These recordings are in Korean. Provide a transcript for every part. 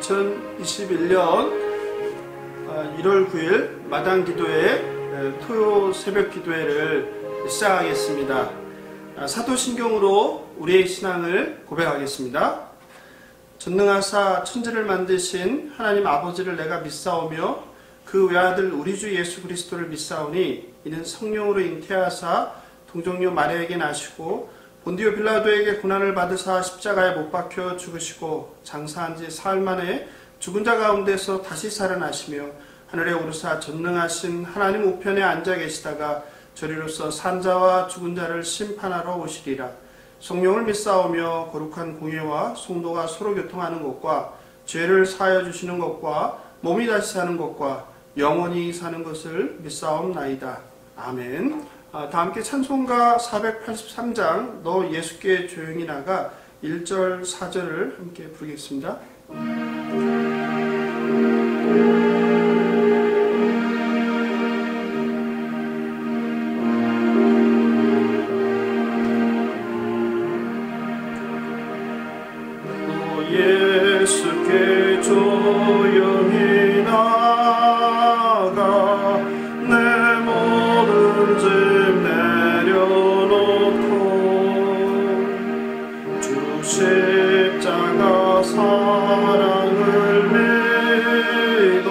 2021년 1월 9일 마당 기도회 토요 새벽 기도회를 시작하겠습니다. 사도신경으로 우리의 신앙을 고백하겠습니다. 전능하사 천지를 만드신 하나님 아버지를 내가 믿사오며 그 외아들 우리 주 예수 그리스도를 믿사오니 이는 성령으로 잉태하사 동정녀 마리아에게 나시고 본디오 빌라도에게 고난을 받으사 십자가에 못 박혀 죽으시고 장사한 지 사흘 만에 죽은 자 가운데서 다시 살아나시며 하늘에 오르사 전능하신 하나님 우편에 앉아 계시다가 저리로서 산 자와 죽은 자를 심판하러 오시리라. 성령을 믿사오며 거룩한 공예와 성도가 서로 교통하는 것과 죄를 사하여 주시는 것과 몸이 다시 사는 것과 영원히 사는 것을 믿사옵나이다. 아멘. 다 함께 찬송가 483장 너 예수께 조용히 나가 1절 4절을 함께 부르겠습니다. 너 예수께 조용히 나가 내 모든 짐 내려놓고 주 십자가 사랑을 믿어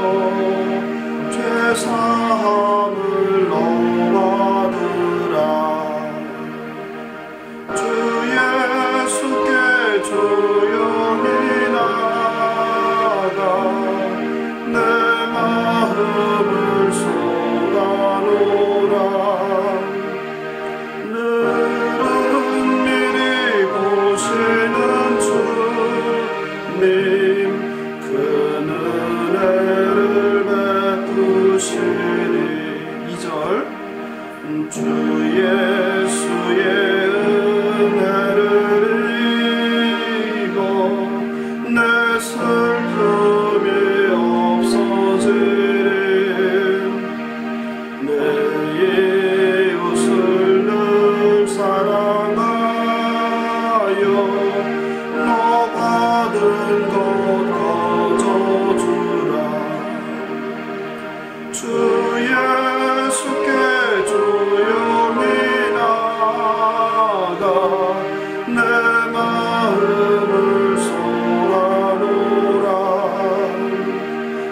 죄사함을 너받으라. 주 예수께 조용히 나가 내 마음을 쏟아놓으라. 늘은 미리 보시는 주님 그 은혜를 베푸시니 2절 주 예수의 은혜를 입어 내 슬픔이 없어지리. 내 이웃을 늘 사랑하여 너 받은 것 거저주라. 주 예수께 조용히 나가 내 마음을 쏟아놓으라.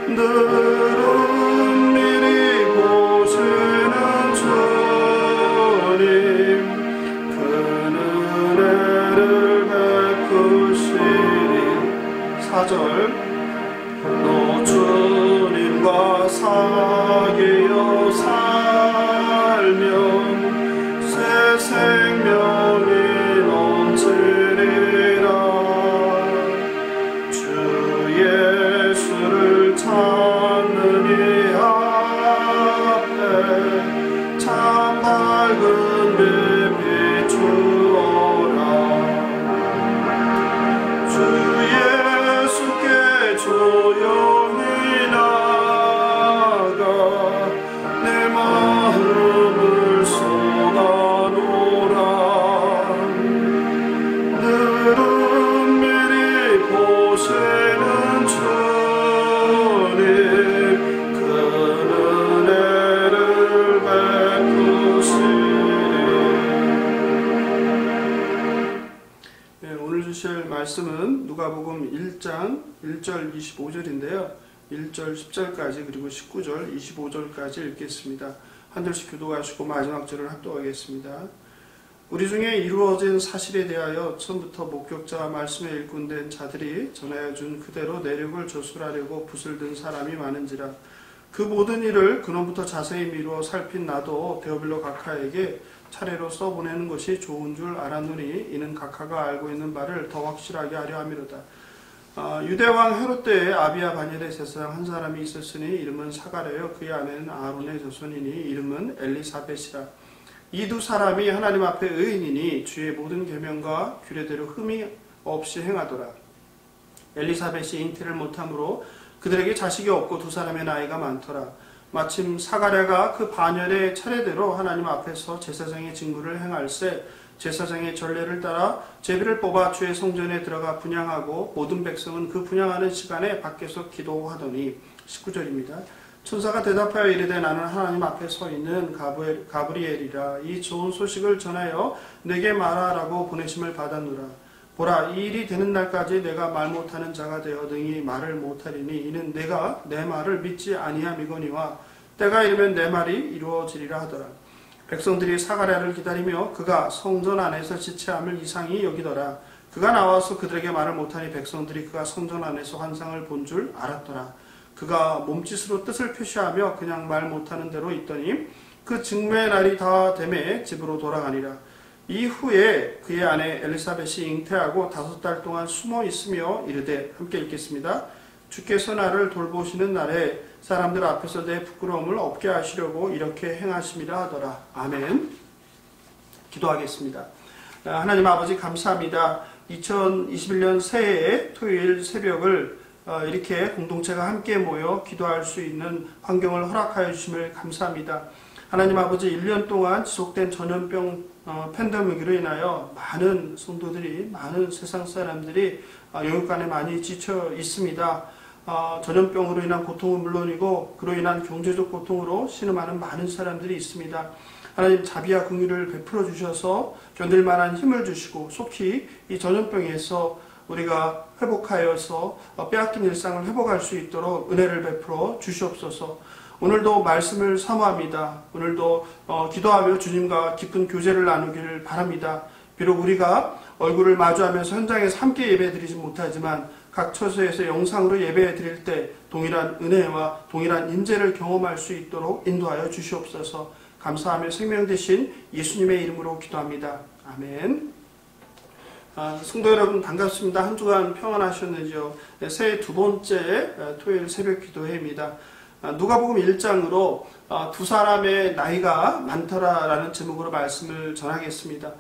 늘은 미리 보시는 주님 그 은혜를 베푸시니 4절 너 주님과 사귀어 살면 새 생명이 넘치리라. 주 예수께 조용히 나가 내 마음을 쏟아놓으라. 늘은 미리 보시는 주님 큰 은혜를 베푸시리. 오늘 주실 말씀은 누가복음 1장 1절 25절인데요. 1절 10절까지 그리고 19절 25절까지 읽겠습니다. 한 절씩 교독하시고 마지막 절을 합독하겠습니다. 우리 중에 이루어진 사실에 대하여 처음부터 목격자와 말씀에 일꾼된 자들이 전하여 준 그대로 내력을 조술하려고 붓을 든 사람이 많은지라. 그 모든 일을 근원부터 자세히 미루어 살핀 나도 데오빌로 각하에게 차례로 써보내는 것이 좋은 줄 알았노니 이는 각하가 알고 있는 바를 더 확실하게 하려 함이로다. 유대왕 헤롯 때에 아비야 바닐의 제사장 한 사람이 있었으니 이름은 사가랴요 그의 아내는 아론의 자손이니 이름은 엘리사벳이라. 이 두 사람이 하나님 앞에 의인이니 주의 모든 계명과 규례대로 흠이 없이 행하더라. 엘리사벳이 잉태를 못함으로 그들에게 자식이 없고 두 사람의 나이가 많더라. 마침 사가랴가 그 반열의 차례대로 하나님 앞에서 제사장의 직무를 행할세 제사장의 전례를 따라 제비를 뽑아 주의 성전에 들어가 분향하고 모든 백성은 그 분향하는 시간에 밖에서 기도하더니. 19절입니다. 천사가 대답하여 이르되 나는 하나님 앞에 서 있는 가브리엘이라. 이 좋은 소식을 전하여 내게 말하라고 보내심을 받았노라. 보라, 이 일이 되는 날까지 내가 말 못하는 자가 되어 능히 말을 못하리니 이는 내가 내 말을 믿지 아니함이거니와 때가 이르면 내 말이 이루어지리라 하더라. 백성들이 사가랴를 기다리며 그가 성전 안에서 지체함을 이상히 여기더라. 그가 나와서 그들에게 말을 못하니 백성들이 그가 성전 안에서 환상을 본 줄 알았더라. 그가 몸짓으로 뜻을 표시하며 그냥 말 못하는 대로 있더니 그 증매의 날이 다 되매 집으로 돌아가니라. 이후에 그의 아내 엘리사벳이 잉태하고 5달 동안 숨어 있으며 이르되, 함께 읽겠습니다. 주께서 나를 돌보시는 날에 사람들 앞에서 내 부끄러움을 없게 하시려고 이렇게 행하심이라 하더라. 아멘. 기도하겠습니다. 하나님 아버지 감사합니다. 2021년 새해의 토요일 새벽을 이렇게 공동체가 함께 모여 기도할 수 있는 환경을 허락하여 주심을 감사합니다. 하나님 아버지 1년 동안 지속된 전염병 팬데믹으로 인하여 많은 성도들이, 많은 세상 사람들이 영육간에 많이 지쳐 있습니다. 전염병으로 인한 고통은 물론이고 그로 인한 경제적 고통으로 신음하는 많은 사람들이 있습니다. 하나님 자비와 긍휼을 베풀어 주셔서 견딜 만한 힘을 주시고 속히 이 전염병에서 우리가 회복하여서 빼앗긴 일상을 회복할 수 있도록 은혜를 베풀어 주시옵소서. 오늘도 말씀을 사모합니다. 오늘도 기도하며 주님과 깊은 교제를 나누기를 바랍니다. 비록 우리가 얼굴을 마주하면서 현장에서 함께 예배드리지 못하지만 각 처소에서 영상으로 예배드릴 때 동일한 은혜와 동일한 인재를 경험할 수 있도록 인도하여 주시옵소서. 감사하며 생명 되신 예수님의 이름으로 기도합니다. 아멘. 성도 여러분 반갑습니다. 한 주간 평안하셨는지요? 새해 두 번째 토요일 새벽 기도회입니다. 누가복음 1장으로 두 사람의 나이가 많더라라는 제목으로 말씀을 전하겠습니다.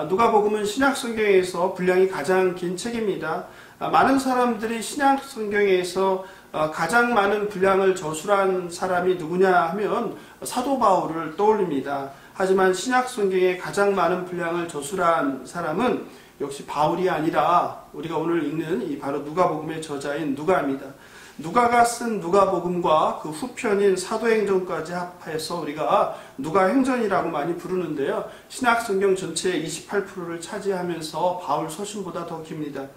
누가복음은 신약성경에서 분량이 가장 긴 책입니다. 많은 사람들이 신약성경에서 가장 많은 분량을 저술한 사람이 누구냐 하면 사도 바울을 떠올립니다. 하지만 신약성경에 가장 많은 분량을 저술한 사람은 역시 바울이 아니라 우리가 오늘 읽는 이 바로 누가복음의 저자인 누가입니다. 누가가 쓴 누가복음과 그 후편인 사도행전까지 합해서 우리가 누가행전이라고 많이 부르는데요. 신약성경 전체의 28%를 차지하면서 바울 서신보다 더 깁니다.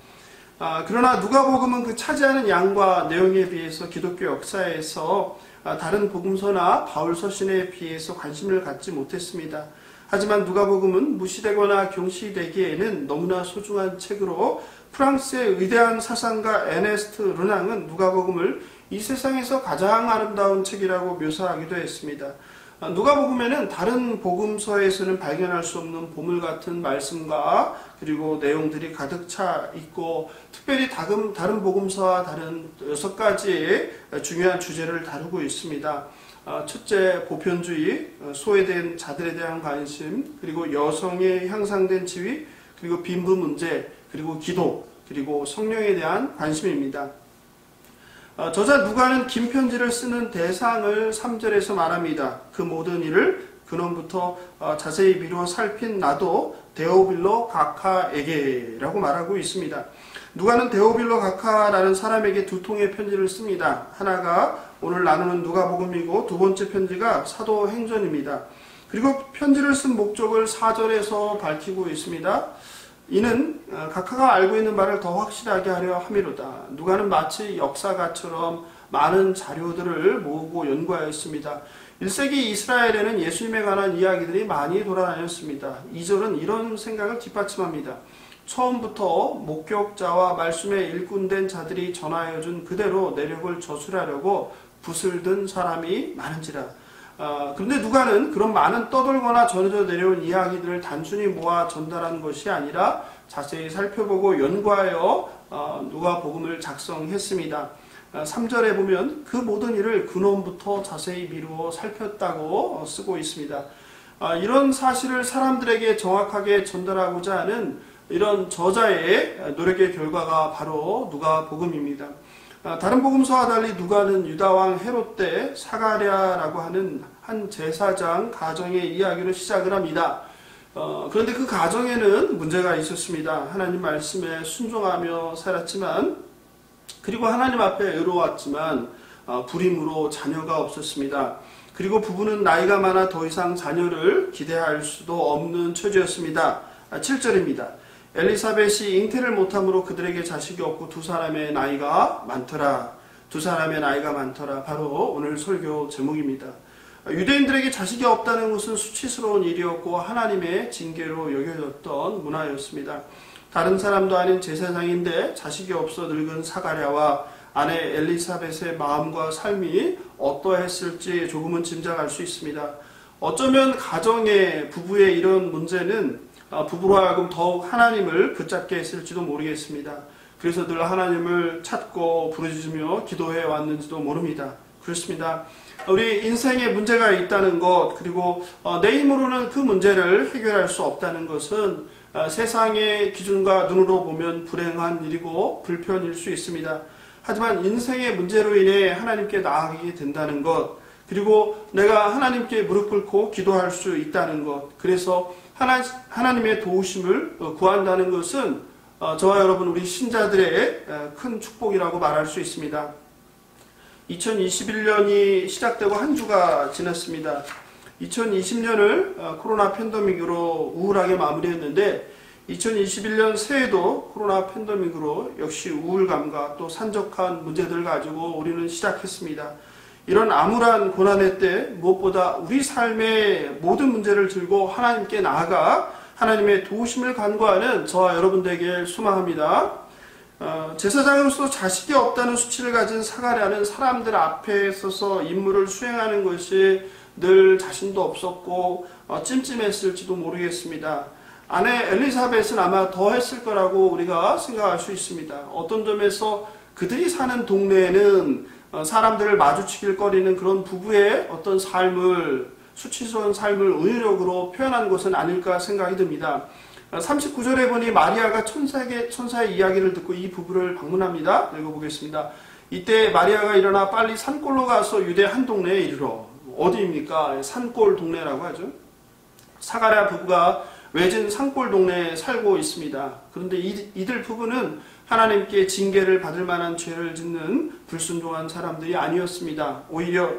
그러나 누가복음은 그 차지하는 양과 내용에 비해서 기독교 역사에서 다른 복음서나 바울 서신에 비해서 관심을 갖지 못했습니다. 하지만 누가복음은 무시되거나 경시되기에는 너무나 소중한 책으로 프랑스의 위대한 사상가 에네스트 르낭은 누가복음을 이 세상에서 가장 아름다운 책이라고 묘사하기도 했습니다. 누가복음에는 다른 복음서에서는 발견할 수 없는 보물 같은 말씀과 그리고 내용들이 가득 차 있고 특별히 다른 복음서와 다른 6가지의 중요한 주제를 다루고 있습니다. 첫째, 보편주의, 소외된 자들에 대한 관심, 그리고 여성의 향상된 지위, 그리고 빈부 문제, 그리고 기도, 그리고 성령에 대한 관심입니다. 저자 누가는 긴 편지를 쓰는 대상을 3절에서 말합니다. 그 모든 일을 근원부터 자세히 미루어 살핀 나도 데오빌로 가카에게 라고 말하고 있습니다. 누가는 데오빌로 가카라는 사람에게 두 통의 편지를 씁니다. 하나가 오늘 나누는 누가복음이고 두 번째 편지가 사도행전입니다. 그리고 편지를 쓴 목적을 4절에서 밝히고 있습니다. 이는 각하가 알고 있는 바를 더 확실하게 하려 함이로다. 누가는 마치 역사가처럼 많은 자료들을 모으고 연구하였습니다. 1세기 이스라엘에는 예수님에 관한 이야기들이 많이 돌아다녔습니다. 2절은 이런 생각을 뒷받침합니다. 처음부터 목격자와 말씀에 일꾼된 자들이 전하여준 그대로 내력을 저술하려고 붓을 든 사람이 많은지라. 그런데 누가는 그런 많은 떠돌거나 전해져 내려온 이야기들을 단순히 모아 전달한 것이 아니라 자세히 살펴보고 연구하여 누가복음을 작성했습니다. 3절에 보면 그 모든 일을 근원부터 자세히 미루어 살폈다고 쓰고 있습니다. 이런 사실을 사람들에게 정확하게 전달하고자 하는 이런 저자의 노력의 결과가 바로 누가복음입니다. 다른 복음서와 달리 누가는 유다왕 헤롯 때 사가랴라고 하는 한 제사장 가정의 이야기로 시작을 합니다. 그런데 그 가정에는 문제가 있었습니다. 하나님 말씀에 순종하며 살았지만, 그리고 하나님 앞에 의로웠지만 불임으로 자녀가 없었습니다. 그리고 부부는 나이가 많아 더 이상 자녀를 기대할 수도 없는 처지였습니다. 7절입니다. 엘리사벳이 잉태를 못함으로 그들에게 자식이 없고 두 사람의 나이가 많더라. 두 사람의 나이가 많더라. 바로 오늘 설교 제목입니다. 유대인들에게 자식이 없다는 것은 수치스러운 일이었고 하나님의 징계로 여겨졌던 문화였습니다. 다른 사람도 아닌 제사장인데 자식이 없어 늙은 사가랴와 아내 엘리사벳의 마음과 삶이 어떠했을지 조금은 짐작할 수 있습니다. 어쩌면 가정의 부부의 이런 문제는 부부로 하여금 더욱 하나님을 붙잡게 했을지도 모르겠습니다. 그래서 늘 하나님을 찾고 부르짖으며 기도해 왔는지도 모릅니다. 그렇습니다. 우리 인생에 문제가 있다는 것, 그리고 내 힘으로는 그 문제를 해결할 수 없다는 것은 세상의 기준과 눈으로 보면 불행한 일이고 불편일 수 있습니다. 하지만 인생의 문제로 인해 하나님께 나아가게 된다는 것, 그리고 내가 하나님께 무릎 꿇고 기도할 수 있다는 것, 그래서 하나님의 도우심을 구한다는 것은 저와 여러분 우리 신자들의 큰 축복이라고 말할 수 있습니다. 2021년이 시작되고 한 주가 지났습니다. 2020년을 코로나 팬데믹으로 우울하게 마무리했는데 2021년 새해도 코로나 팬데믹으로 역시 우울감과 또 산적한 문제들을 가지고 우리는 시작했습니다. 이런 암울한 고난의 때 무엇보다 우리 삶의 모든 문제를 들고 하나님께 나아가 하나님의 도우심을 간구하는 저와 여러분들에게 소망합니다. 제사장으로서 자식이 없다는 수치를 가진 사가랴는 사람들 앞에 서서 임무를 수행하는 것이 늘 자신도 없었고 찜찜했을지도 모르겠습니다. 아내 엘리사벳은 아마 더 했을 거라고 우리가 생각할 수 있습니다. 어떤 점에서 그들이 사는 동네에는 사람들을 마주치길 꺼리는 그런 부부의 어떤 삶을, 수치스러운 삶을 은유력으로 표현한 것은 아닐까 생각이 듭니다. 39절에 보니 마리아가 천사의 이야기를 듣고 이 부부를 방문합니다. 읽어보겠습니다. 이때 마리아가 일어나 빨리 산골로 가서 유대 한 동네에 이르러. 어디입니까? 산골 동네라고 하죠. 사가랴 부부가 외진 산골 동네에 살고 있습니다. 그런데 이들 부부는 하나님께 징계를 받을 만한 죄를 짓는 불순종한 사람들이 아니었습니다. 오히려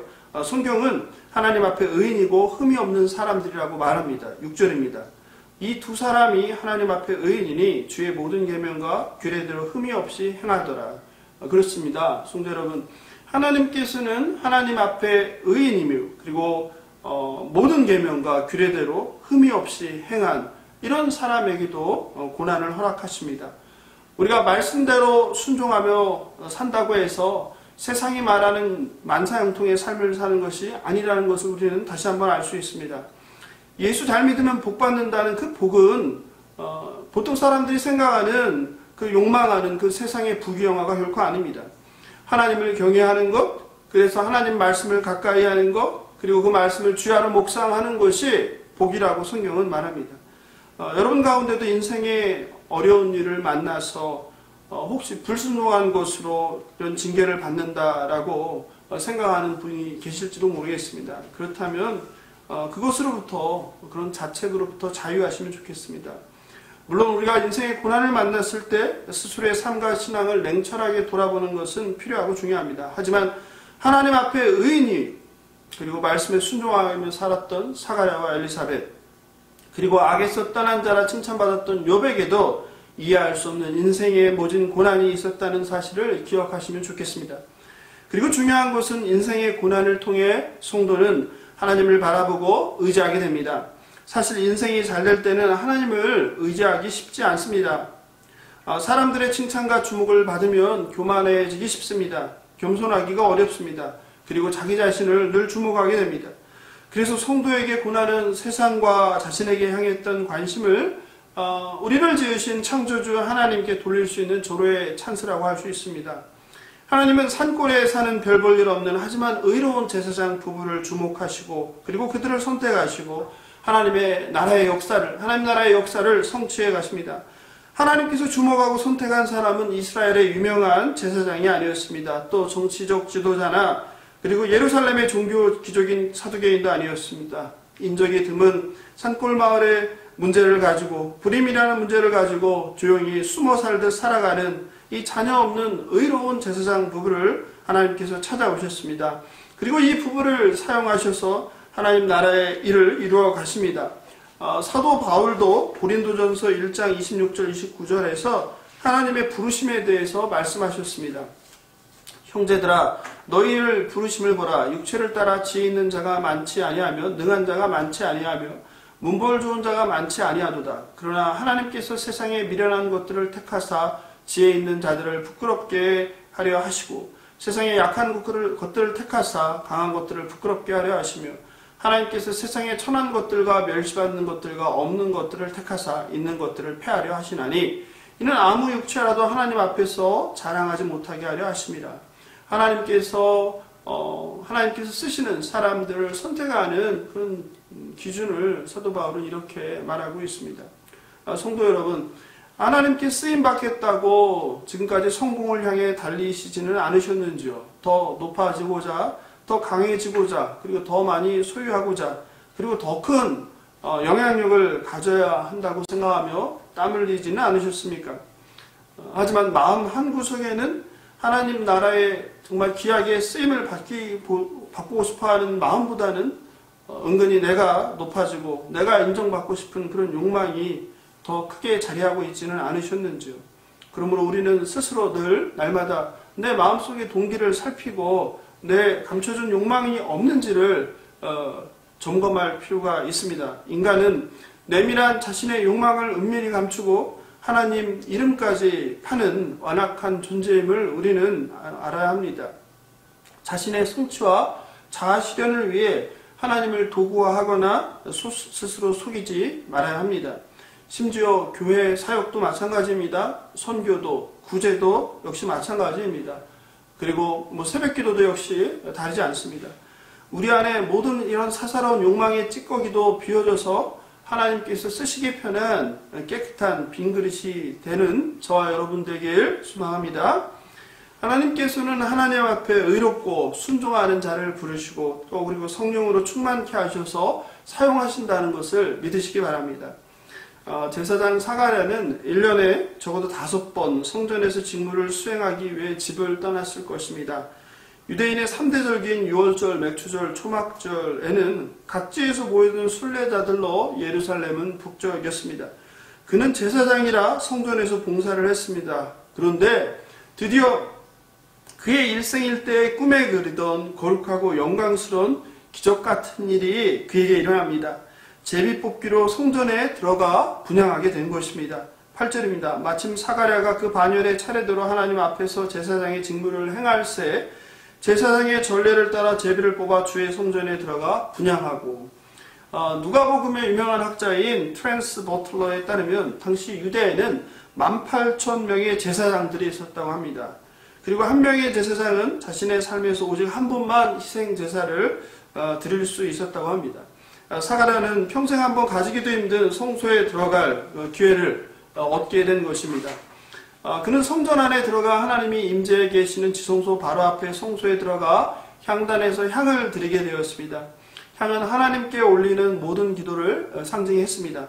성경은 하나님 앞에 의인이고 흠이 없는 사람들이라고 말합니다. 6절입니다. 이 두 사람이 하나님 앞에 의인이니 주의 모든 계명과 규례대로 흠이 없이 행하더라. 그렇습니다. 성도 여러분, 하나님께서는 하나님 앞에 의인이며 그리고 모든 계명과 규례대로 흠이 없이 행한 이런 사람에게도 고난을 허락하십니다. 우리가 말씀대로 순종하며 산다고 해서 세상이 말하는 만사형통의 삶을 사는 것이 아니라는 것을 우리는 다시 한번 알 수 있습니다. 예수 잘 믿으면 복 받는다는 그 복은 보통 사람들이 생각하는 그 욕망하는 그 세상의 부귀영화가 결코 아닙니다. 하나님을 경외하는 것, 그래서 하나님 말씀을 가까이 하는 것, 그리고 그 말씀을 주야로 묵상하는 것이 복이라고 성경은 말합니다. 여러분 가운데도 인생의 어려운 일을 만나서 혹시 불순종한 것으로 이런 징계를 받는다라고 생각하는 분이 계실지도 모르겠습니다. 그렇다면 그것으로부터, 그런 자책으로부터 자유하시면 좋겠습니다. 물론 우리가 인생의 고난을 만났을 때 스스로의 삶과 신앙을 냉철하게 돌아보는 것은 필요하고 중요합니다. 하지만 하나님 앞에 의인이, 그리고 말씀에 순종하며 살았던 사가랴와 엘리사벳, 그리고 악에서 떠난 자라 칭찬받았던 욥에게도 이해할 수 없는 인생의 모진 고난이 있었다는 사실을 기억하시면 좋겠습니다. 그리고 중요한 것은 인생의 고난을 통해 성도는 하나님을 바라보고 의지하게 됩니다. 사실 인생이 잘 될 때는 하나님을 의지하기 쉽지 않습니다. 사람들의 칭찬과 주목을 받으면 교만해지기 쉽습니다. 겸손하기가 어렵습니다. 그리고 자기 자신을 늘 주목하게 됩니다. 그래서 성도에게 고난은 세상과 자신에게 향했던 관심을 우리를 지으신 창조주 하나님께 돌릴 수 있는 조로의 찬스라고 할 수 있습니다. 하나님은 산골에 사는 별 볼 일 없는 하지만 의로운 제사장 부부를 주목하시고, 그리고 그들을 선택하시고 하나님 나라의 역사를 성취해 가십니다. 하나님께서 주목하고 선택한 사람은 이스라엘의 유명한 제사장이 아니었습니다. 또 정치적 지도자나 그리고 예루살렘의 종교 기적인 사두개인도 아니었습니다. 인적이 드문 산골 마을의 문제를 가지고, 불임이라는 문제를 가지고 조용히 숨어 살듯 살아가는 이 자녀 없는 의로운 제사장 부부를 하나님께서 찾아오셨습니다. 그리고 이 부부를 사용하셔서 하나님 나라의 일을 이루어 가십니다. 사도 바울도 고린도전서 1장 26절 29절에서 하나님의 부르심에 대해서 말씀하셨습니다. 형제들아, 너희를 부르심을 보라. 육체를 따라 지혜 있는 자가 많지 아니하며 능한 자가 많지 아니하며 문벌 좋은 자가 많지 아니하도다. 그러나 하나님께서 세상에 미련한 것들을 택하사 지혜 있는 자들을 부끄럽게 하려 하시고, 세상에 약한 것들을 택하사 강한 것들을 부끄럽게 하려 하시며, 하나님께서 세상에 천한 것들과 멸시받는 것들과 없는 것들을 택하사 있는 것들을 폐하려 하시나니, 이는 아무 육체라도 하나님 앞에서 자랑하지 못하게 하려 하심이라. 하나님께서 쓰시는 사람들을 선택하는 그런 기준을 사도 바울은 이렇게 말하고 있습니다. 성도 여러분, 하나님께 쓰임받겠다고 지금까지 성공을 향해 달리시지는 않으셨는지요? 더 높아지고자, 더 강해지고자, 그리고 더 많이 소유하고자, 그리고 더 큰 영향력을 가져야 한다고 생각하며 땀 흘리지는 않으셨습니까? 하지만 마음 한구석에는 하나님 나라에 정말 귀하게 쓰임을 받고 싶어하는 마음보다는 은근히 내가 높아지고 내가 인정받고 싶은 그런 욕망이 더 크게 자리하고 있지는 않으셨는지요? 그러므로 우리는 스스로 늘 날마다 내 마음속의 동기를 살피고 내 감춰준 욕망이 없는지를 점검할 필요가 있습니다. 인간은 내밀한 자신의 욕망을 은밀히 감추고 하나님 이름까지 파는 완악한 존재임을 우리는 알아야 합니다. 자신의 성취와 자아 실현을 위해 하나님을 도구화하거나 스스로 속이지 말아야 합니다. 심지어 교회 사역도 마찬가지입니다. 선교도, 구제도 역시 마찬가지입니다. 그리고 새벽기도도 역시 다르지 않습니다. 우리 안에 모든 이런 사사로운 욕망의 찌꺼기도 비워져서 하나님께서 쓰시기 편한 깨끗한 빈 그릇이 되는 저와 여러분 되길 소망합니다. 하나님께서는 하나님 앞에 의롭고 순종하는 자를 부르시고 또 그리고 성령으로 충만케 하셔서 사용하신다는 것을 믿으시기 바랍니다. 제사장 사가랴는 1년에 적어도 5번 성전에서 직무를 수행하기 위해 집을 떠났을 것입니다. 유대인의 3대 절기인 유월절, 맥추절, 초막절에는 각지에서 모이던 순례자들로 예루살렘은 북적였습니다. 그는 제사장이라 성전에서 봉사를 했습니다. 그런데 드디어 그의 일생일대의 꿈에 그리던 거룩하고 영광스러운 기적 같은 일이 그에게 일어납니다. 제비 뽑기로 성전에 들어가 분향하게 된 것입니다. 8절입니다. 마침 사가랴가 그 반열의 차례대로 하나님 앞에서 제사장의 직무를 행할새 제사장의 전례를 따라 제비를 뽑아 주의 성전에 들어가 분향하고, 누가복음의 유명한 학자인 트랜스 버틀러에 따르면 당시 유대에는 18,000명의 제사장들이 있었다고 합니다. 그리고 한 명의 제사장은 자신의 삶에서 오직 한 번만 희생 제사를 드릴 수 있었다고 합니다. 사가랴는 평생 한번 가지기도 힘든 성소에 들어갈 기회를 얻게 된 것입니다. 그는 성전 안에 들어가 하나님이 임재해 계시는 지성소 바로 앞에 성소에 들어가 향단에서 향을 드리게 되었습니다. 향은 하나님께 올리는 모든 기도를 상징했습니다.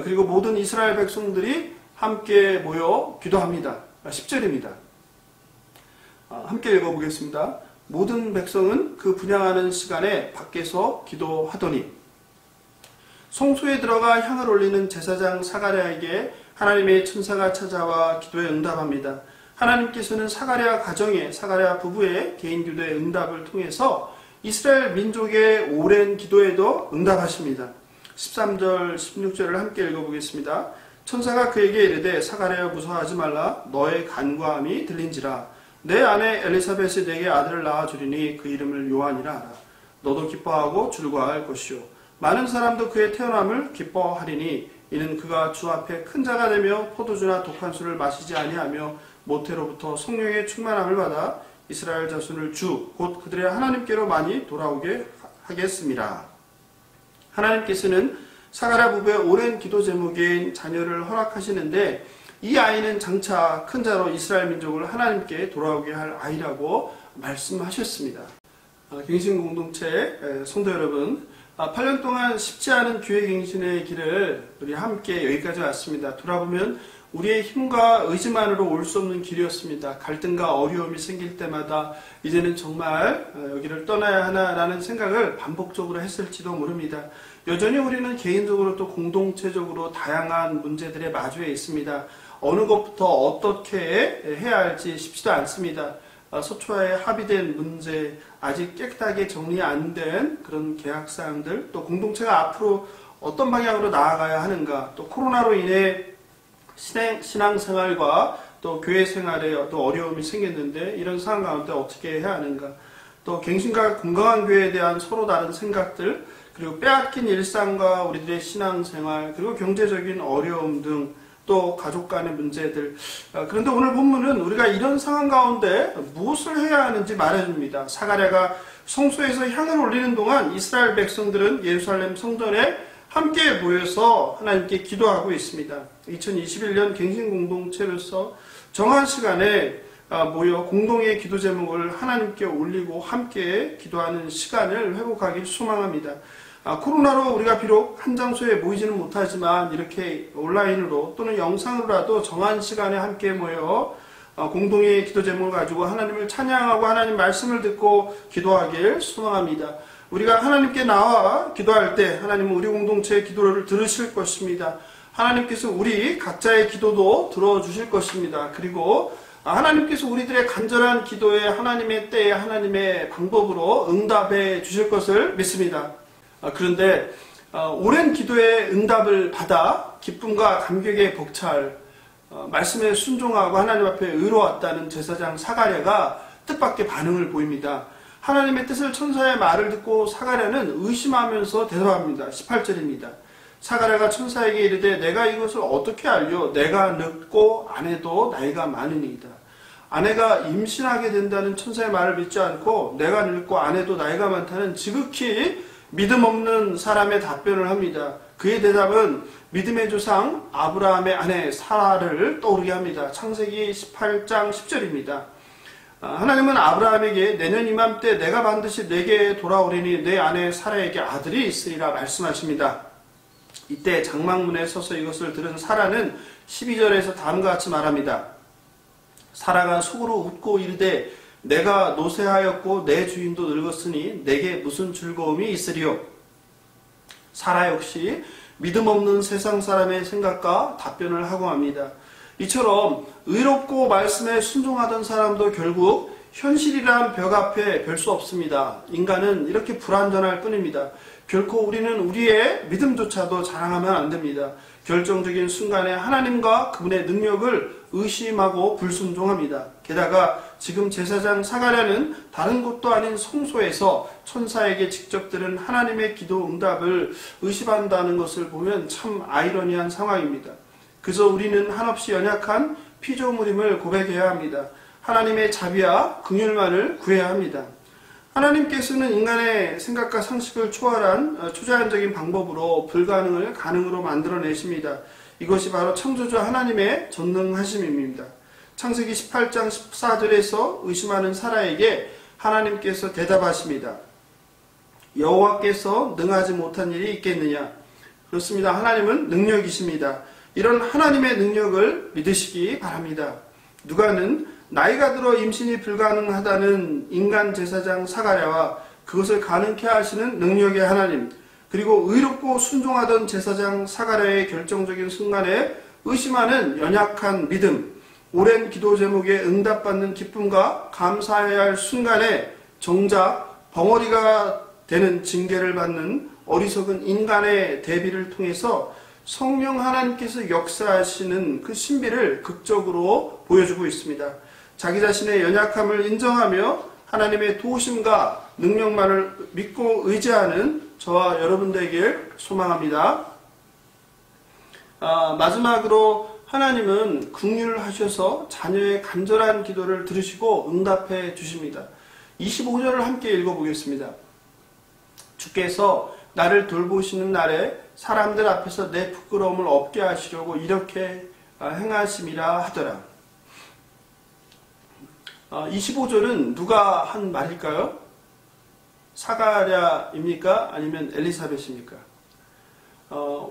그리고 모든 이스라엘 백성들이 함께 모여 기도합니다. 10절입니다. 함께 읽어보겠습니다. 모든 백성은 그 분향하는 시간에 밖에서 기도하더니 성소에 들어가 향을 올리는 제사장 사가랴에게 하나님의 천사가 찾아와 기도에 응답합니다. 하나님께서는 사가랴 가정의 사가랴 부부의 개인 기도의 응답을 통해서 이스라엘 민족의 오랜 기도에도 응답하십니다. 13절 16절을 함께 읽어보겠습니다. 천사가 그에게 이르되 사가랴여 무서워하지 말라. 너의 간구함이 들린지라. 내 아내 엘리사벳이 내게 아들을 낳아주리니 그 이름을 요한이라 하라. 너도 기뻐하고 즐거워할 것이요 많은 사람도 그의 태어남을 기뻐하리니 이는 그가 주 앞에 큰 자가 되며 포도주나 독한 술을 마시지 아니하며 모태로부터 성령의 충만함을 받아 이스라엘 자손을 주 곧 그들의 하나님께로 많이 돌아오게 하겠습니다. 하나님께서는 사가랴 부부의 오랜 기도 제목인 자녀를 허락하시는데 이 아이는 장차 큰 자로 이스라엘 민족을 하나님께 돌아오게 할 아이라고 말씀하셨습니다. 갱신공동체 성도 여러분, 8년 동안 쉽지 않은 교회 갱신의 길을 우리 함께 여기까지 왔습니다. 돌아보면 우리의 힘과 의지만으로 올 수 없는 길이었습니다. 갈등과 어려움이 생길 때마다 이제는 정말 여기를 떠나야 하나라는 생각을 반복적으로 했을지도 모릅니다. 여전히 우리는 개인적으로 또 공동체적으로 다양한 문제들에 마주해 있습니다. 어느 것부터 어떻게 해야 할지 쉽지도 않습니다. 서초에 합의된 문제, 아직 깨끗하게 정리 안 된 그런 계약사항들, 또 공동체가 앞으로 어떤 방향으로 나아가야 하는가, 또 코로나로 인해 신앙생활과 또 교회 생활에 또 어려움이 생겼는데 이런 상황 가운데 어떻게 해야 하는가, 또 갱신과 건강한 교회에 대한 서로 다른 생각들, 그리고 빼앗긴 일상과 우리들의 신앙생활, 그리고 경제적인 어려움 등 또 가족 간의 문제들. 그런데 오늘 본문은 우리가 이런 상황 가운데 무엇을 해야 하는지 말해줍니다. 사가랴가 성소에서 향을 올리는 동안 이스라엘 백성들은 예루살렘 성전에 함께 모여서 하나님께 기도하고 있습니다. 2021년 갱신공동체로서 정한 시간에 모여 공동의 기도 제목을 하나님께 올리고 함께 기도하는 시간을 회복하길 소망합니다. 코로나로 우리가 비록 한 장소에 모이지는 못하지만 이렇게 온라인으로 또는 영상으로라도 정한 시간에 함께 모여 공동의 기도 제목을 가지고 하나님을 찬양하고 하나님 말씀을 듣고 기도하길 소망합니다. 우리가 하나님께 나와 기도할 때 하나님은 우리 공동체의 기도를 들으실 것입니다. 하나님께서 우리 각자의 기도도 들어주실 것입니다. 그리고 하나님께서 우리들의 간절한 기도에 하나님의 때에 하나님의 방법으로 응답해 주실 것을 믿습니다. 그런데 오랜 기도의 응답을 받아 기쁨과 감격에 벅찰 말씀에 순종하고 하나님 앞에 의로웠다는 제사장 사가랴가 뜻밖의 반응을 보입니다. 하나님의 뜻을 천사의 말을 듣고 사가랴는 의심하면서 대답합니다. 18절입니다. 사가랴가 천사에게 이르되 내가 이것을 어떻게 알려? 내가 늙고 아내도 나이가 많으니이다. 아내가 임신하게 된다는 천사의 말을 믿지 않고 내가 늙고 아내도 나이가 많다는 지극히 믿음 없는 사람의 답변을 합니다. 그의 대답은 믿음의 조상 아브라함의 아내 사라를 떠오르게 합니다. 창세기 18장 10절입니다. 하나님은 아브라함에게 내년 이맘때 내가 반드시 내게 돌아오리니 내 아내 사라에게 아들이 있으리라 말씀하십니다. 이때 장막문에 서서 이것을 들은 사라는 12절에서 다음과 같이 말합니다. 사라가 속으로 웃고 이르되 내가 노쇠하였고 내 주인도 늙었으니 내게 무슨 즐거움이 있으리요. 사라 역시 믿음 없는 세상 사람의 생각과 답변을 하고 합니다. 이처럼 의롭고 말씀에 순종하던 사람도 결국 현실이란 벽 앞에 별 수 없습니다. 인간은 이렇게 불완전할 뿐입니다. 결코 우리는 우리의 믿음조차도 자랑하면 안 됩니다. 결정적인 순간에 하나님과 그분의 능력을 의심하고 불순종합니다. 게다가 지금 제사장 사가랴는 다른 곳도 아닌 성소에서 천사에게 직접 들은 하나님의 기도 응답을 의심한다는 것을 보면 참 아이러니한 상황입니다. 그저 우리는 한없이 연약한 피조물임을 고백해야 합니다. 하나님의 자비와 긍휼만을 구해야 합니다. 하나님께서는 인간의 생각과 상식을 초월한 초자연적인 방법으로 불가능을 가능으로 만들어내십니다. 이것이 바로 창조주 하나님의 전능하심입니다. 창세기 18장 14절에서 의심하는 사라에게 하나님께서 대답하십니다. 여호와께서 능하지 못한 일이 있겠느냐? 그렇습니다. 하나님은 능력이십니다. 이런 하나님의 능력을 믿으시기 바랍니다. 누가는 나이가 들어 임신이 불가능하다는 인간 제사장 사가랴와 그것을 가능케 하시는 능력의 하나님, 그리고 의롭고 순종하던 제사장 사가랴의 결정적인 순간에 의심하는 연약한 믿음, 오랜 기도 제목에 응답받는 기쁨과 감사해야 할 순간에 정작 벙어리가 되는 징계를 받는 어리석은 인간의 대비를 통해서 성령 하나님께서 역사하시는 그 신비를 극적으로 보여주고 있습니다. 자기 자신의 연약함을 인정하며 하나님의 도우심과 능력만을 믿고 의지하는 저와 여러분 되길 소망합니다. 마지막으로 하나님은 긍휼을 하셔서 자녀의 간절한 기도를 들으시고 응답해 주십니다. 25절을 함께 읽어보겠습니다. 주께서 나를 돌보시는 날에 사람들 앞에서 내 부끄러움을 없게 하시려고 이렇게 행하심이라 하더라. 25절은 누가 한 말일까요? 사가랴입니까? 아니면 엘리사벳입니까?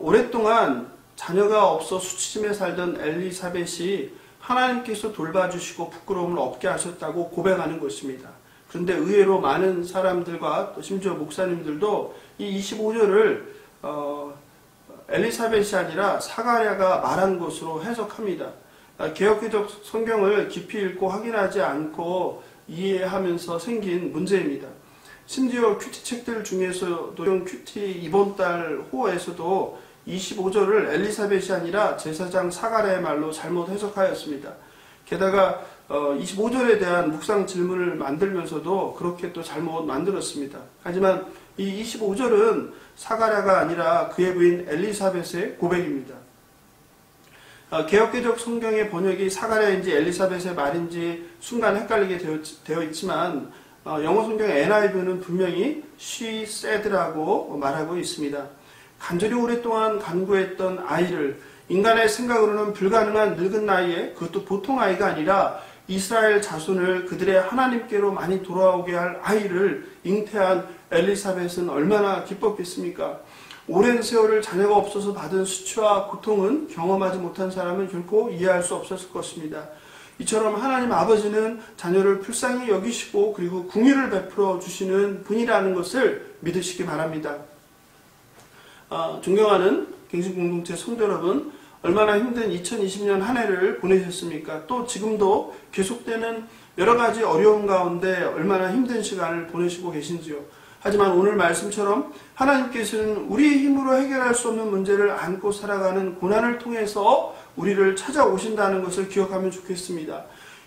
오랫동안 자녀가 없어 수치심에 살던 엘리사벳이 하나님께서 돌봐주시고 부끄러움을 없게 하셨다고 고백하는 것입니다. 그런데 의외로 많은 사람들과 또 심지어 목사님들도 이 25절을 엘리사벳이 아니라 사가랴가 말한 것으로 해석합니다. 개역기적 성경을 깊이 읽고 확인하지 않고 이해하면서 생긴 문제입니다. 심지어 큐티 책들 중에서도 큐티 이번 달 호에서도 25절을 엘리사벳이 아니라 제사장 사가랴의 말로 잘못 해석하였습니다. 게다가 25절에 대한 묵상 질문을 만들면서도 그렇게 또 잘못 만들었습니다. 하지만 이 25절은 사가랴가 아니라 그의 부인 엘리사벳의 고백입니다. 개역개적 성경의 번역이 사가랴인지 엘리사벳의 말인지 순간 헷갈리게 되어 있지만 영어 성경 NIV는 분명히 she said라고 말하고 있습니다. 간절히 오랫동안 간구했던 아이를 인간의 생각으로는 불가능한 늙은 나이에, 그것도 보통 아이가 아니라 이스라엘 자손을 그들의 하나님께로 많이 돌아오게 할 아이를 잉태한 엘리사벳은 얼마나 기뻤겠습니까? 오랜 세월을 자녀가 없어서 받은 수치와 고통은 경험하지 못한 사람은 결코 이해할 수 없었을 것입니다. 이처럼 하나님 아버지는 자녀를 불쌍히 여기시고 그리고 긍휼을 베풀어 주시는 분이라는 것을 믿으시기 바랍니다. 존경하는 갱신공동체 성도 여러분, 얼마나 힘든 2020년 한 해를 보내셨습니까? 또 지금도 계속되는 여러 가지 어려움 가운데 얼마나 힘든 시간을 보내시고 계신지요? 하지만 오늘 말씀처럼 하나님께서는 우리의 힘으로 해결할 수 없는 문제를 안고 살아가는 고난을 통해서 우리를 찾아오신다는 것을 기억하면 좋겠습니다.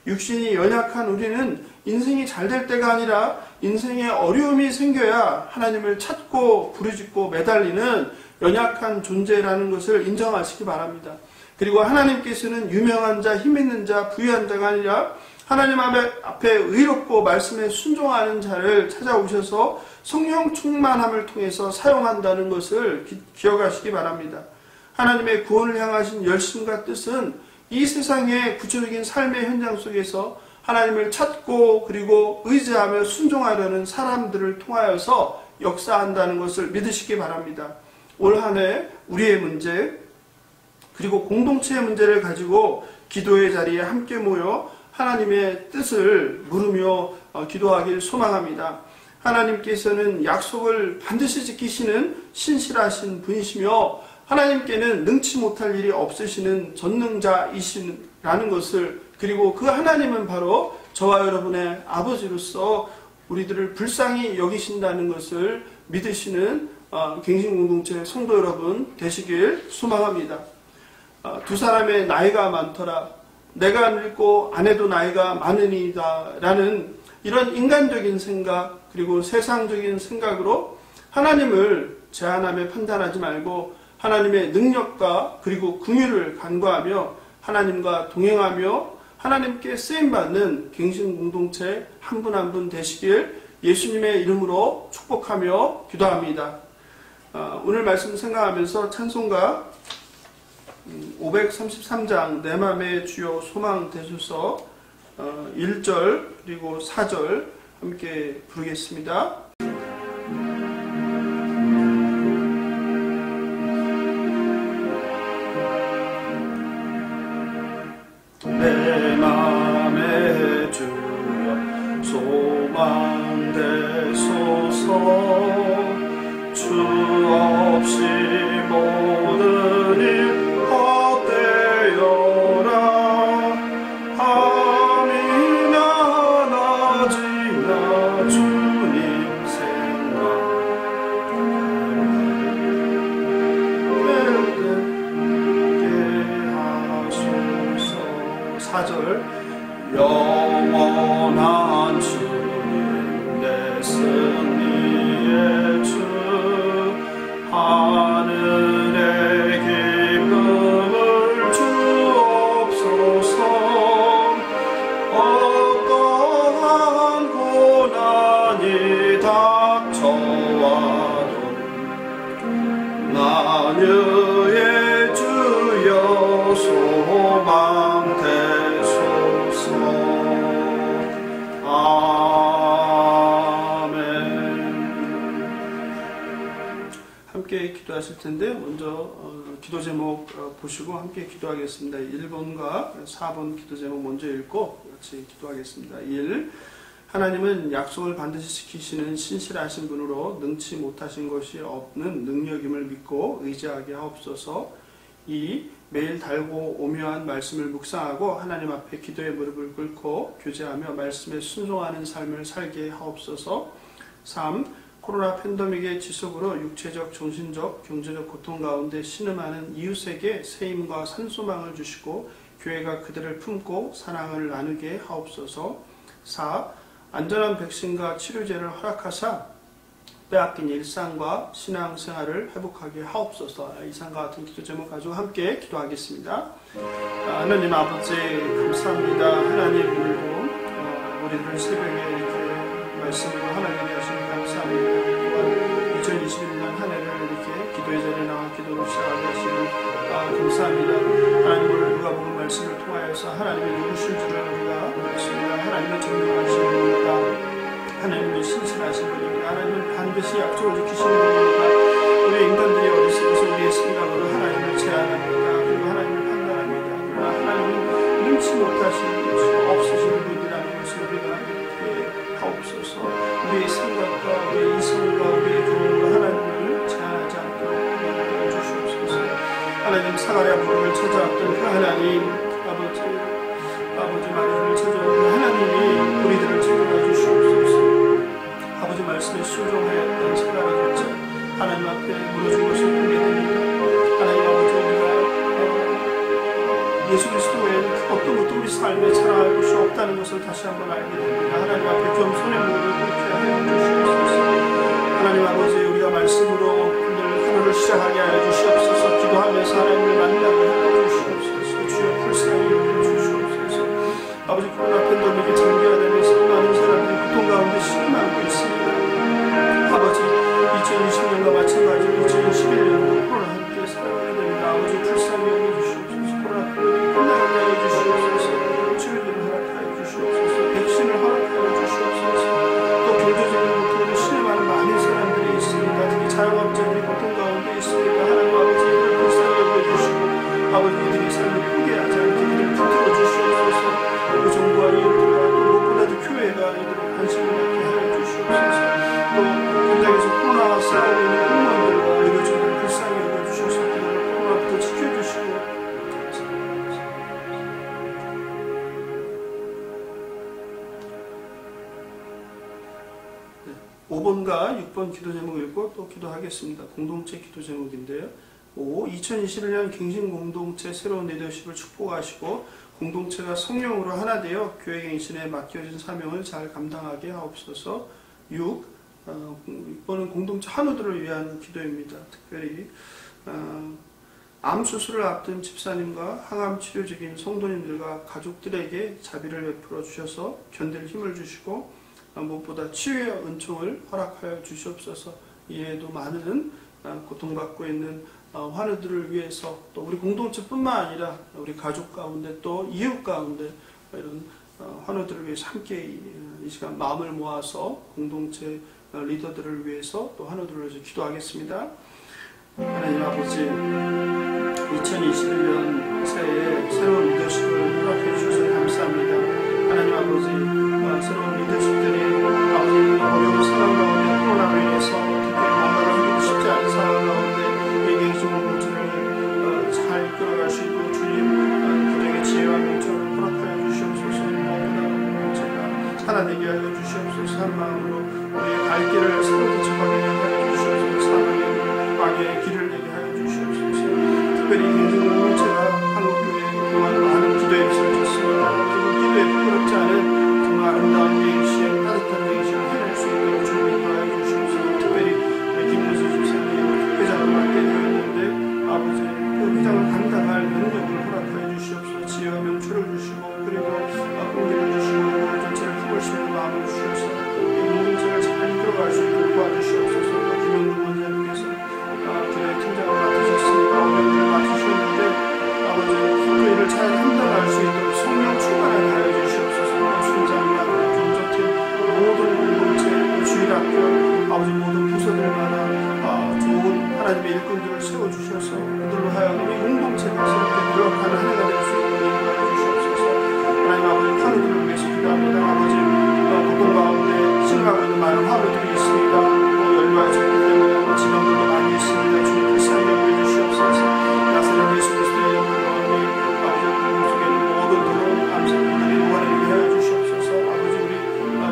육신이 연약한 우리는 인생이 잘 될 때가 아니라 인생에 어려움이 생겨야 하나님을 찾고 부르짖고 매달리는 연약한 존재라는 것을 인정하시기 바랍니다. 그리고 하나님께서는 유명한 자, 힘 있는 자, 부유한 자가 아니라 하나님 앞에 의롭고 말씀에 순종하는 자를 찾아오셔서 성령 충만함을 통해서 사용한다는 것을 기억하시기 바랍니다. 하나님의 구원을 향하신 열심과 뜻은 이 세상의 구체적인 삶의 현장 속에서 하나님을 찾고 그리고 의지하며 순종하려는 사람들을 통하여서 역사한다는 것을 믿으시기 바랍니다. 올 한 해 우리의 문제 그리고 공동체의 문제를 가지고 기도의 자리에 함께 모여 하나님의 뜻을 물으며 기도하길 소망합니다. 하나님께서는 약속을 반드시 지키시는 신실하신 분이시며 하나님께는 능치 못할 일이 없으시는 전능자이시라는 것을, 그리고 그 하나님은 바로 저와 여러분의 아버지로서 우리들을 불쌍히 여기신다는 것을 믿으시는 갱신공동체 성도 여러분 되시길 소망합니다. 두 사람의 나이가 많더라, 내가 늙고 아내도 나이가 많으니이다 라는 이런 인간적인 생각 그리고 세상적인 생각으로 하나님을 제한하며 판단하지 말고 하나님의 능력과 그리고 긍휼을 간구하며 하나님과 동행하며 하나님께 쓰임받는 갱신공동체 한 분 한 분 되시길 예수님의 이름으로 축복하며 기도합니다. 오늘 말씀 생각하면서 찬송가 533장 내 맘의 주요 소망 되소서 1절 그리고 4절 함께 부르겠습니다. 내 맘의 주여 소망 되소서 주 없이 모든 일 헛되어라 함이 나나지나 주님 생각하게 하소서 4절 영원한 주님 내 승리의 주 하늘의 기쁨을 주옵소서 어떠한 고난이 닥쳐와도 나의 주여 소망 되소서 함께 기도하실 텐데 먼저 기도 제목 보시고 함께 기도하겠습니다. 1번과 4번 기도 제목 먼저 읽고 같이 기도하겠습니다. 1. 하나님은 약속을 반드시 지키시는 신실하신 분으로 능치 못하신 것이 없는 능력임을 믿고 의지하게 하옵소서. 2. 매일 달고 오묘한 말씀을 묵상하고 하나님 앞에 기도의 무릎을 꿇고 교제하며 말씀에 순종하는 삶을 살게 하옵소서. 3. 코로나 팬데믹의 지속으로 육체적, 정신적, 경제적 고통 가운데 신음하는 이웃에게 세임과 산소망을 주시고 교회가 그들을 품고 사랑을 나누게 하옵소서. 4. 안전한 백신과 치료제를 허락하사 빼앗긴 일상과 신앙생활을 회복하게 하옵소서. 이상과 같은 기도 제목 가지고 함께 기도하겠습니다. 하나님 아버지 감사합니다. 하나님 오늘도 우리들 새벽에 이렇게 말씀으로 하나님께 하시니 감사합니다. 또한 2021년 한 해를 이렇게 기도의 자리에 나와 기도로 시작하게 하시니 감사합니다. 하나님 오늘 누가복음 말씀을 통하여서 하나님의 누구신 줄을 우리가 알았습니다. 하나님은 전능하신 분입니다. 하나님은 신실하신 분입니다. 하나님은 반드시 약속을 지키시는 분입니다. 우리 인간들이 어리석어서 우리의 생각으로 하나님을 제한합니다. 그리고 하나님을 판단합니다. 그러나 하나님은 능치 못하시는 것이 없으시는 분이라는 것을 우리가 이렇게 하옵소서. 우리의 생각과 우리의 이성과 우리의 경험과 하나님을 제한하지 않도록 하여 주시옵소서. 하나님 사가랴 부름을 찾아왔던 그 하나님 아버지 마리아를 찾아온 그 하나님이 우리들을 찾아와 주시옵소서. 아버지 말씀에 순종하였던 사랑의 결정 하나님 앞에 무너진 것을 보게 됩니다. 하나님 아버지 우리가 예수 그리스도 외에는 어떤 것도 우리 삶에 자랑할 것이 없다는 것을 다시 한번 알게 됩니다. 하나님 앞에 겸손의 무릎을 꿇게 하여 주시옵소서. 하나님 아버지 우리가 말씀으로 오늘 하루를 시작하게 하여 주시옵소서. 기도하면서 하나님을 만나게 하여 주시옵소서. 주여 불쌍히 여겨주시옵소서. 아버지 코로나 팬데믹이 장기화되면서 많은 사람들이 고통 가운데 신음하고 있습니다. 아버지 2020년과 마찬가지로 2021년도 코로나 함께 살아가야 됩니다. 아버지 불쌍히 여겨주시옵소서. 코로나 끝나게 하여 주시옵소서. 치료를 허락하여 주시옵소서. 백신을 허락하여 주시옵소서. 또 경제적인 고통으로 신음하는 많은 사람들이 있습니다. 특히 자영업자들이 고통 가운데 있습니다. 하나님 아버지 이를 불쌍히 여겨주시고 아버지 이들의 삶을 포기하지 않게 이들을 붙들어 주시옵소서. 그 정부와 이웃들과 또 무엇보다도 교회가 이들을 관심을 갖게 하여 주시옵소서. 또 현장에서 코로나와 싸우고 있는 공무원들과 의료진들을 불쌍히 여겨주셔서 그들을 코로나부터 지켜주시고 5번과 6번 기도 제목 읽고 또 기도하겠습니다. 공동체 기도 제목인데요. 5. 2021년 갱신 공동체 새로운 리더십을 축복하시고 공동체가 성령으로 하나 되어 교회 갱신에 맡겨진 사명을 잘 감당하게 하옵소서. 6. 6번은 공동체 한우들을 위한 기도입니다. 특별히 암 수술을 앞둔 집사님과 항암 치료 중인 성도님들과 가족들에게 자비를 베풀어 주셔서 견딜 힘을 주시고 무엇보다 치유의 은총을 허락하여 주시옵소서. 이에도 많은 고통받고 있는 환우들을 위해서 또 우리 공동체뿐만 아니라 우리 가족 가운데 또 이웃 가운데 이런 환우들을 위해서 함께 이 시간 마음을 모아서 공동체 리더들을 위해서 또 환우들을 위해서 기도하겠습니다. 하나님 아버지, 2021년 새해에 새로운 리더십을 허락해 주셔서 감사합니다. 하나님 아버지, 새로운 리더십들이 아버지 어려운 상황 가운데 코로나로 인해서 특히 뭔가를 하기도 쉽지 않은 상황 가운데 예경신 공동체를 잘 이끌어갈 수 있도록 주님 그들에게 지혜와 명철을 허락하여 주시옵소서. 공동체가 하나 되게 하여 주시옵소서. 한 마음으로 우리의 갈 길을 새로 개척하게 하여 주시옵소서. 사랑의 광야의 길을 내게 하여 주시옵소서. 특별히 경쟁 공동체가 한국교회에 그동안 많은 기도에 비춰졌습니다. 기도에 부끄럽지 않은 정말 아름다운 예행시, 따뜻한 예행시를 해낼 수 있도록 주님 인도하여 주시옵소서. 특별히 김문수 집사님 회장을 맡게 되었는데 아버지 그 회장을 감당할 능력을 허락하여 주시옵소서. 지혜와 명철을 주시고 그리고 공기를 주시고 전체를 품을 수 있는 마음을 주셔서 이 공동체를 잘 이끌어갈 수 있도록 도와주시옵소서. 김영국 원장님께서 교회 팀장을 맡으셨습니다. 어려움을 맡으셨는데 아버지 그 일을 잘 감당할 수 있도록 성령 충만하게 하여 주시옵소서. 순장과 경조팀 모든 공동체 주일학교 아버지 모든 부서들마다 좋은 하나님의 일꾼들을 세워주셔서 그들로 하여금 이 공동체가 새롭게 노력하는 한 해가 될 수 있도록 인도하여 주시옵소서. 하나님 아버지 환우들을 위해서 기도합니다. 아버지 고통 가운데 신음하고 있는 많은 환우들이 있습니다. 또 열과 절기 때문에 질병들도 많이 있습니다. 주님 불쌍히 여겨주시옵소서. 나사렛 예수 그리스도의 이름으로 아버지 우리 속에 있는 모든 더러운 암살들이 무한하게 하여 주시옵소서. 아버지 우리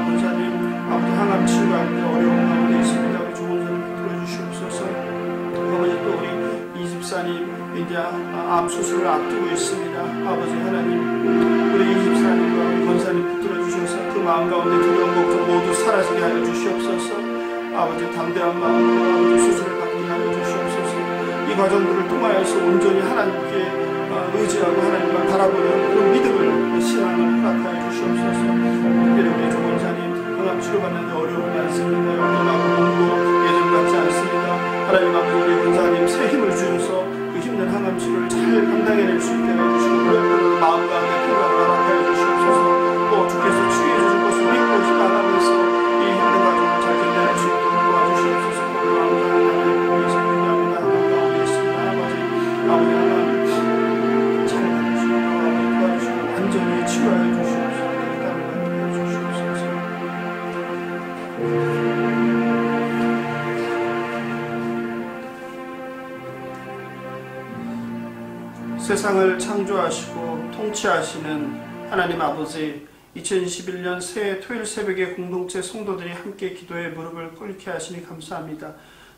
권사님 아버지 항암 치료할 때 어려운 가운데 있습니다. 우리 좋은 사람 붙들어 주시옵소서. 아버지 또 우리 이집사님 이제 암 수술을 앞두고 있습니다. 아버지 하나님 우리 이집사님과 우리 권사님 붙들어 주셔서 그 마음 가운데 두려움 걱정 모두 사라지게 하여 주시옵소서. 아버지 담대한 마음으로 아버지 수술을 받게 하여 주시옵소서. 이 과정들을 통하여서 온전히 하나님께 의지하고 하나님을 바라보는 그런 믿음을 신앙을 허락하여 주시옵소서. 특별히 우리 조 권사님 항암 치료받는데 어려움이 많습니다. 영원하고 몸도 예전 같지 않습니다. 하나님 아버지 우리 권사님 새 힘을 주셔서 그 힘든 항암 치료를 잘 감당해낼 수 있게 해주시고 마음과 평강을 허락하여 주시옵소서. 또 주께서 치유해 주실 것을 믿고 희망하면서 이 힘든 과정을 잘 견뎌낼 수 있도록 도와주시옵소서. 마음과 하나님을 위해서 기도합니다. 하나님 가운데 있습니다. 아버지 하나님 잘 받으시고 도와주시고 완전히 치유하여 주시옵소서. 일단을 주시옵소서. 세상을 창조하시고 통치하시는 하나님 아버지, 2021년 새해 토요일 새벽에 공동체 성도들이 함께 기도에 무릎을 꿇게 하시니 감사합니다.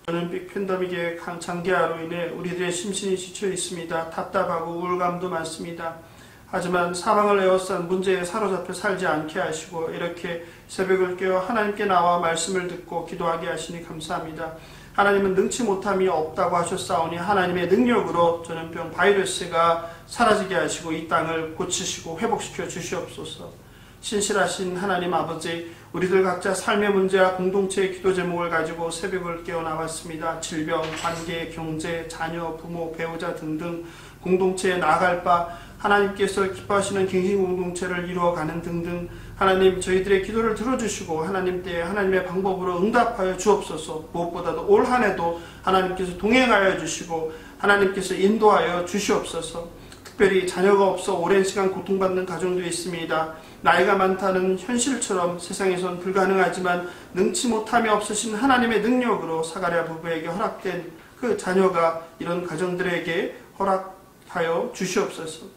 저는 팬데믹의 장기화로 인해 우리들의 심신이 지쳐 있습니다. 답답하고 우울감도 많습니다. 하지만 사망을 에워싼 문제에 사로잡혀 살지 않게 하시고 이렇게 새벽을 깨어 하나님께 나와 말씀을 듣고 기도하게 하시니 감사합니다. 하나님은 능치 못함이 없다고 하셨사오니 하나님의 능력으로 전염병 바이러스가 사라지게 하시고 이 땅을 고치시고 회복시켜 주시옵소서. 신실하신 하나님 아버지, 우리들 각자 삶의 문제와 공동체의 기도 제목을 가지고 새벽을 깨어 나왔습니다. 질병, 관계, 경제, 자녀, 부모, 배우자 등등 공동체에 나아갈 바 하나님께서 기뻐하시는 갱신공동체를 이루어가는 등등 하나님 저희들의 기도를 들어주시고 하나님 때에 하나님의 방법으로 응답하여 주옵소서. 무엇보다도 올 한 해도 하나님께서 동행하여 주시고 하나님께서 인도하여 주시옵소서. 특별히 자녀가 없어 오랜 시간 고통받는 가정도 있습니다. 나이가 많다는 현실처럼 세상에선 불가능하지만 능치 못함이 없으신 하나님의 능력으로 사가랴 부부에게 허락된 그 자녀가 이런 가정들에게 허락하여 주시옵소서.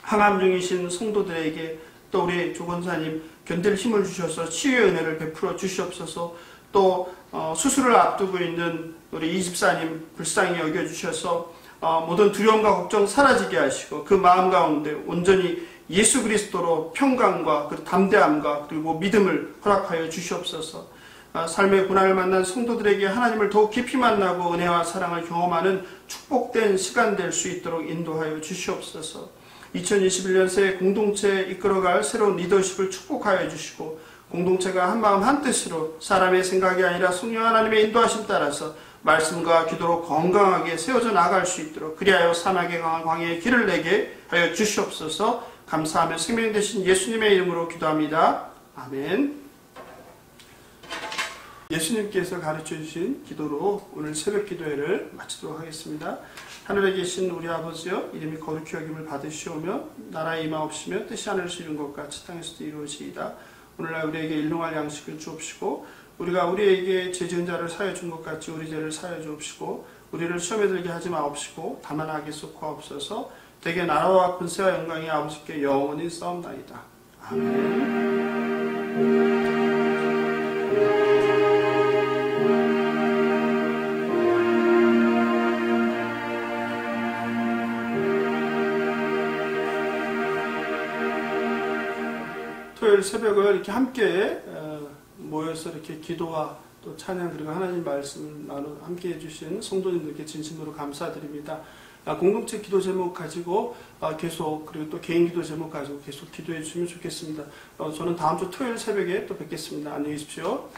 항암 중이신 성도들에게 또 우리 조 권사님 견딜 힘을 주셔서 치유의 은혜를 베풀어 주시옵소서. 또 수술을 앞두고 있는 우리 이집사님 불쌍히 여겨주셔서 모든 두려움과 걱정 사라지게 하시고 그 마음 가운데 온전히 예수 그리스도로 평강과 그리고 담대함과 그리고 믿음을 허락하여 주시옵소서. 삶의 고난을 만난 성도들에게 하나님을 더욱 깊이 만나고 은혜와 사랑을 경험하는 축복된 시간 될 수 있도록 인도하여 주시옵소서. 2021년 새해 공동체에 이끌어갈 새로운 리더십을 축복하여 주시고 공동체가 한마음 한뜻으로 사람의 생각이 아니라 성령 하나님의 인도하심 따라서 말씀과 기도로 건강하게 세워져 나갈 수 있도록 그리하여 산악에 강한 광야의 길을 내게 하여 주시옵소서. 감사하며 생명 되신 예수님의 이름으로 기도합니다. 아멘. 예수님께서 가르쳐 주신 기도로 오늘 새벽 기도회를 마치도록 하겠습니다. 하늘에 계신 우리 아버지여, 이름이 거룩히 여김을 받으시오며 나라의 임하옵시며 뜻이 하늘에서 이룬 것 같이 땅에서도 이루어지이다. 오늘날 우리에게 일용할 양식을 주옵시고 우리가 우리에게 죄 지은 자를 사하여 준 것 같이 우리 죄를 사하여 주옵시고 우리를 시험에 들게 하지 마옵시고 다만 악에서 구하옵소서. 대개 나라와 권세와 영광이 아버지께 영원히 싸움나이다. 아멘. 토요일 새벽을 이렇게 함께 모여서 이렇게 기도와 또 찬양 그리고 하나님 말씀을 함께 해주신 성도님들께 진심으로 감사드립니다. 공동체 기도 제목 가지고 계속 그리고 또 개인 기도 제목 가지고 계속 기도해 주시면 좋겠습니다. 저는 다음 주 토요일 새벽에 또 뵙겠습니다. 안녕히 계십시오.